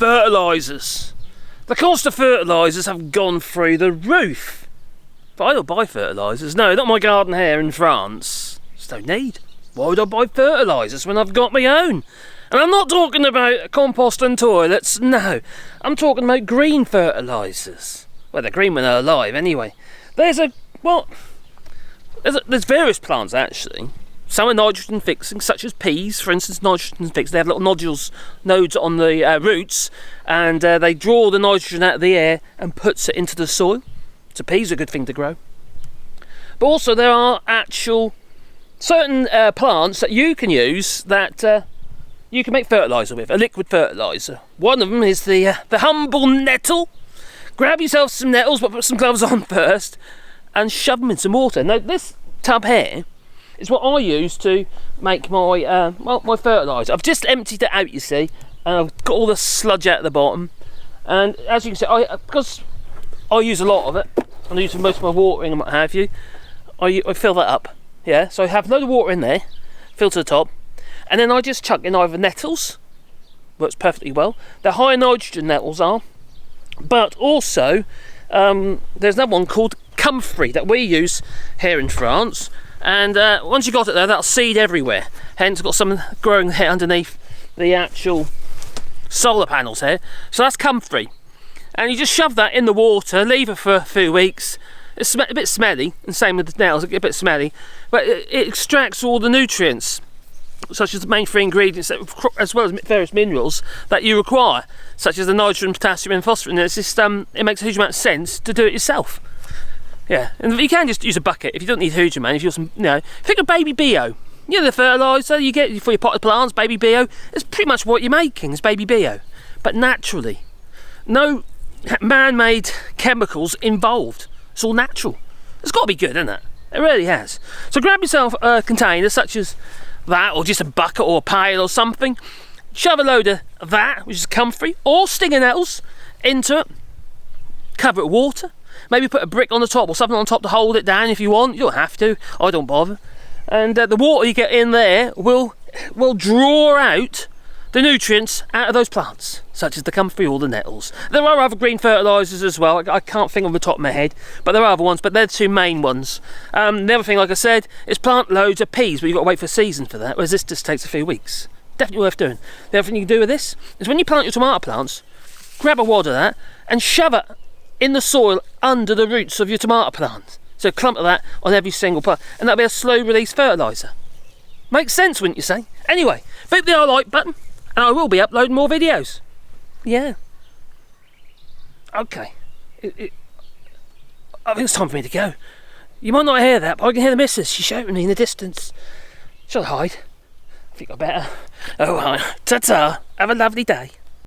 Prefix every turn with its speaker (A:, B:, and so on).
A: fertilizers. The cost of fertilizers have gone through the roof. But I don't buy fertilizers. No, not my garden here in France. Just no need. Why would I buy fertilizers when I've got my own? And I'm not talking about compost and toilets, no. I'm talking about green fertilizers. Well, they're green when they're alive anyway. There's various plants actually. Some are nitrogen fixing, such as peas, for instance, nitrogen fixed. They have little nodes on the roots, and they draw the nitrogen out of the air and puts it into the soil. So peas are a good thing to grow. But also there are actual certain plants that you can use that you can make fertilizer with, a liquid fertilizer. One of them is the humble nettle. Grab yourself some nettles, but put some gloves on first, and shove them in some water. Now this tub here is what I use to make my my fertilizer. I've just emptied it out, you see, and I've got all the sludge out of the bottom. And as you can see, because I use a lot of it, and I use for most of my watering and what have you, I fill that up. Yeah, so I have a load of water in there, fill to the top, and then I just chuck in either nettles, works perfectly well. They're high nitrogen nettles are, but also there's another one called Comfrey that we use here in France. And once you got it there, that'll seed everywhere. Hence, I've got some growing here underneath the actual solar panels here. So that's Comfrey. And you just shove that in the water, leave it for a few weeks. It's a bit smelly, and same with the nails, a bit smelly, but it extracts all the nutrients, such as the main three ingredients, as well as various minerals that you require, such as the nitrogen, potassium and phosphorus. And it's just, it makes a huge amount of sense to do it yourself. Yeah, and you can just use a bucket if you don't need a huge amount. If you're some, think of baby bio. You know the fertilizer you get for your potted plants, baby bio. It's pretty much what you're making, is baby bio, but naturally. No man-made chemicals involved. It's all natural. It's got to be good, isn't it? It really has. So grab yourself a container such as that, or just a bucket or a pail or something. Shove a load of that, which is Comfrey, or stinger nettles, into it. Cover it with water. Maybe put a brick on the top or something on top to hold it down if you want. You don't have to. I don't bother. And the water you get in there will draw out the nutrients out of those plants, such as the Comfrey or the nettles. There are other green fertilizers as well. I can't think on the top of my head, but there are other ones, but they're the two main ones. The other thing, like I said, is plant loads of peas, but you've got to wait for a season for that, whereas this just takes a few weeks. Definitely worth doing. The other thing you can do with this is when you plant your tomato plants, grab a wad of that and shove it in the soil under the roots of your tomato plant. So a clump of that on every single plant, and that'll be a slow release fertilizer. Makes sense, wouldn't you say? Anyway, hit the like button, and I will be uploading more videos. Yeah. Okay. I think it's time for me to go. You might not hear that, but I can hear the missus. She's shouting me in the distance. Shall I hide? I think I better. Oh, right. Ta-ta. Have a lovely day.